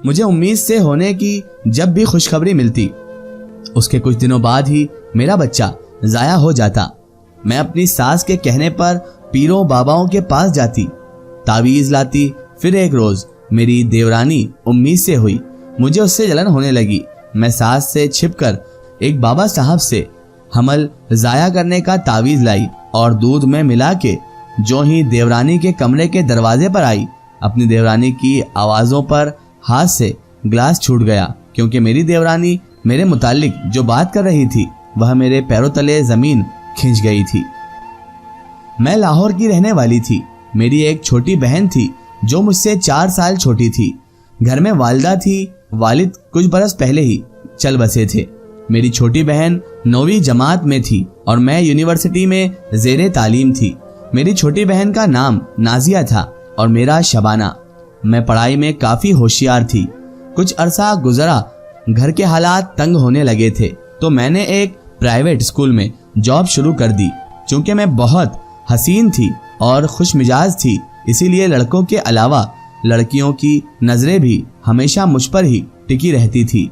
مجھے امید سے ہونے کی جب بھی خوشخبری ملتی، اس کے کچھ دنوں بعد ہی میرا بچہ ضائع ہو جاتا۔ میں اپنی ساس کے کہنے پر پیروں باباؤں کے پاس جاتی، تعویذ لاتی۔ پھر ایک روز میری دیورانی امید سے ہوئی، مجھے اس سے جلن ہونے لگی۔ میں ساس سے چھپ کر ایک بابا صاحب سے حمل ضائع کرنے کا تعویذ لائی اور دودھ میں ملا کے جو ہی دیورانی کے کمرے کے دروازے پر آئی، اپنی دیورانی کی آوازوں پر ہاتھ سے گلاس چھوٹ گیا، کیونکہ میری دیورانی میرے متعلق جو بات کر رہی تھی وہ میرے پیروں تلے زمین کھنچ گئی تھی۔ میں لاہور کی رہنے والی تھی۔ میری ایک چھوٹی بہن تھی جو مجھ سے 4 سال چھوٹی تھی۔ گھر میں والدہ تھی، والد کچھ برس پہلے ہی چل بسے تھے۔ میری چھوٹی بہن 9ویں جماعت میں تھی اور میں یونیورسٹی میں زیر تعلیم تھی۔ میری چھوٹی بہن کا نام نازیہ تھا اور میرا شبانہ۔ میں پڑھائی میں کافی ہوشیار تھی۔ کچھ عرصہ گزرا، گھر کے حالات تنگ ہونے لگے تھے تو میں نے ایک پرائیویٹ اسکول میں جاب شروع کر دی۔ چونکہ میں بہت حسین تھی اور خوش مزاج تھی، اسی لیے لڑکوں کے علاوہ لڑکیوں کی نظریں بھی ہمیشہ مجھ پر ہی ٹکی رہتی تھی،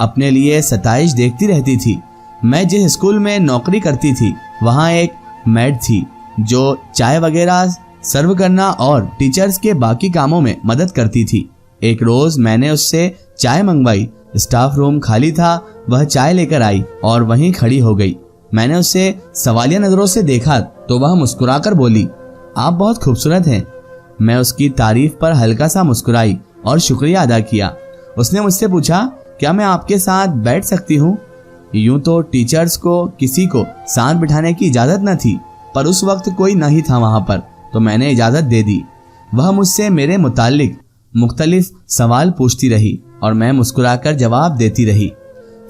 اپنے لیے ستائش دیکھتی رہتی تھی۔ میں جس اسکول میں نوکری کرتی تھی وہاں ایک میڈ تھی جو چائے وغیرہ سرو کرنا اور ٹیچرز کے باقی کاموں میں مدد کرتی تھی۔ ایک روز میں نے اس سے چائے منگوائی، اسٹاف روم خالی تھا، وہ چائے لے کر آئی اور وہیں کھڑی ہو گئی۔ میں نے اسے سوالیہ نظروں سے دیکھا تو وہ مسکرا کر بولی، آپ بہت خوبصورت ہیں۔ میں اس کی تعریف پر ہلکا سا مسکرائی اور شکریہ ادا کیا۔ اس نے مجھ سے پوچھا، کیا میں آپ کے ساتھ بیٹھ سکتی ہوں؟ یوں تو ٹیچرز کو کسی کو ساتھ بٹھانے کی اجازت نہ تھی، پر اس وقت کوئی نہیں تھا وہاں پر، تو میں نے اجازت دے دی۔ وہ مجھ سے میرے متعلق مختلف سوال پوچھتی رہی اور میں مسکرا کر جواب دیتی رہی۔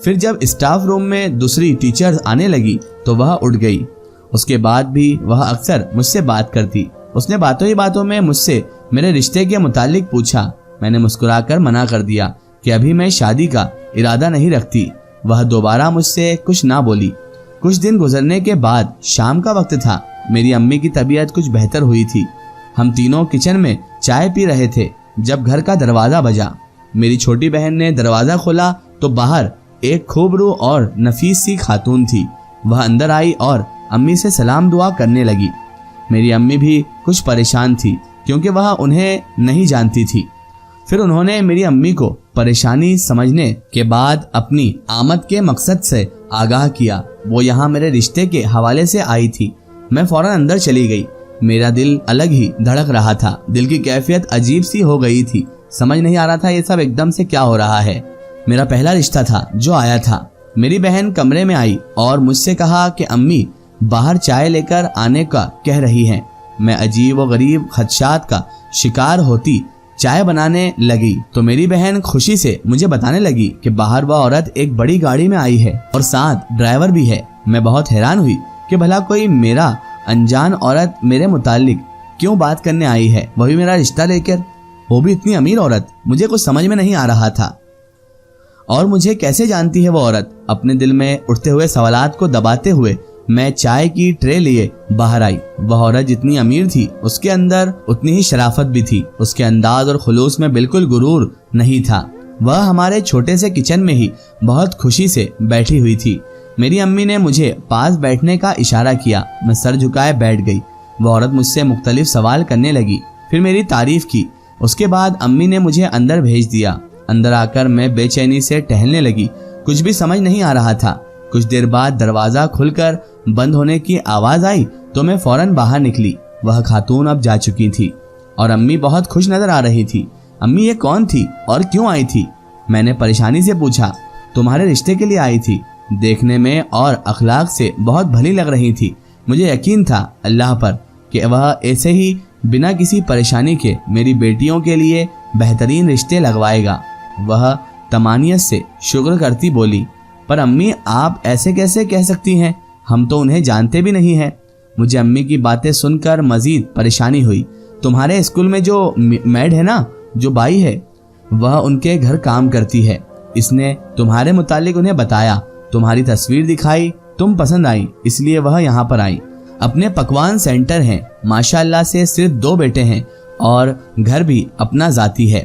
پھر جب اسٹاف روم میں دوسری ٹیچرز آنے لگی تو وہ اٹھ گئی۔ اس کے بعد بھی وہ اکثر مجھ سے بات کرتی۔ اس نے باتوں ہی باتوں میں مجھ سے میرے رشتے کے متعلق پوچھا۔ میں نے مسکرا کر منع کر دیا کہ ابھی میں شادی کا ارادہ نہیں رکھتی۔ وہ دوبارہ مجھ سے کچھ نہ بولی۔ کچھ دن گزرنے کے بعد شام کا وقت تھا۔ میری امی کی طبیعت کچھ بہتر ہوئی تھی۔ ہم تینوں کچن میں چائے پی رہے تھے جب گھر کا دروازہ بجا۔ میری چھوٹی بہن نے دروازہ کھولا تو باہر ایک خوبرو اور نفیس سی خاتون تھی۔ وہ اندر آئی اور امی سے سلام دعا کرنے لگی۔ میری امی بھی کچھ پریشان تھی کیونکہ وہ انہیں نہیں جانتی تھی۔ پھر انہوں نے میری امی کو پریشانی سمجھنے کے بعد اپنی آمد کے مقصد سے آگاہ کیا۔ وہ یہاں میرے رشتے کے حوالے سے آئی تھی۔ میں فوراً اندر چلی گئی۔ میرا دل الگ ہی دھڑک رہا تھا۔ دل کی کیفیت عجیب سی ہو گئی تھی۔ سمجھ نہیں آ رہا تھا یہ سب ایک دم سے کیا ہو رہا ہے۔ میرا پہلا رشتہ تھا جو آیا تھا۔ میری بہن کمرے میں آئی اور مجھ سے کہا کہ امی باہر چائے لے کر آنے کا کہہ رہی ہیں۔ میں عجیب و غریب خدشات کا شکار ہوتی چائے بنانے لگی تو میری بہن خوشی سے مجھے بتانے لگی کہ باہر وہ عورت ایک بڑی گاڑی میں آئی ہے اور ساتھ ڈرائیور بھی ہے۔ میں بہت حیران ہوئی کہ بھلا کوئی میرا انجان عورت میرے متعلق کیوں بات کرنے آئی ہے، وہ بھی میرا رشتہ لے کر، وہ بھی اتنی امیر عورت۔ مجھے کچھ سمجھ میں نہیں آ رہا تھا۔ اور مجھے کیسے جانتی ہے وہ عورت؟ اپنے دل میں اٹھتے ہوئے سوالات کو دباتے ہوئے میں چائے کی ٹرے لیے باہر آئی۔ وہ عورت جتنی امیر تھی اس کے اندر اتنی ہی شرافت بھی تھی۔ اس کے انداز اور خلوص میں بالکل غرور نہیں تھا۔ وہ ہمارے چھوٹے سے کچن میں ہی بہت خوشی سے بیٹھی ہوئی تھی۔ میری امی نے مجھے پاس بیٹھنے کا اشارہ کیا۔ میں سر جھکائے بیٹھ گئی۔ وہ عورت مجھ سے مختلف سوال کرنے لگی، پھر میری تعریف کی۔ اس کے بعد امی نے مجھے اندر بھیج دیا۔ اندر آ کر میں بے چینی سے ٹہلنے لگی۔ کچھ بھی سمجھ نہیں آ رہا تھا۔ کچھ دیر بعد دروازہ کھل کر بند ہونے کی آواز آئی تو میں فوراً باہر نکلی۔ وہ خاتون اب جا چکی تھی اور امی بہت خوش نظر آ رہی تھی۔ امی یہ کون تھی اور کیوں آئی تھی؟ میں نے پریشانی سے پوچھا۔ تمہارے رشتے کے لیے آئی تھی۔ دیکھنے میں اور اخلاق سے بہت بھلی لگ رہی تھی۔ مجھے یقین تھا اللہ پر کہ وہ ایسے ہی بنا کسی پریشانی کے میری بیٹیوں کے لیے بہترین رشتے لگوائے گا۔ وہ تمانیت سے شکر کرتی بولی، پر امی آپ ایسے کیسے کہہ سکتی ہیں؟ ہم تو انہیں جانتے بھی نہیں ہیں۔ مجھے امی کی باتیں سن کر مزید پریشانی ہوئی۔ تمہارے اسکول میں جو میڈ ہے نا، جو بائی ہے، وہ ان کے گھر کام کرتی ہے۔ اس نے تمہارے متعلق انہیں بتایا، تمہاری تصویر دکھائی، تم پسند آئی، اس لیے وہ یہاں پر آئی۔ اپنے پکوان سینٹر ہیں، ماشاءاللہ سے صرف 2 بیٹے ہیں اور گھر بھی اپنا ذاتی ہے۔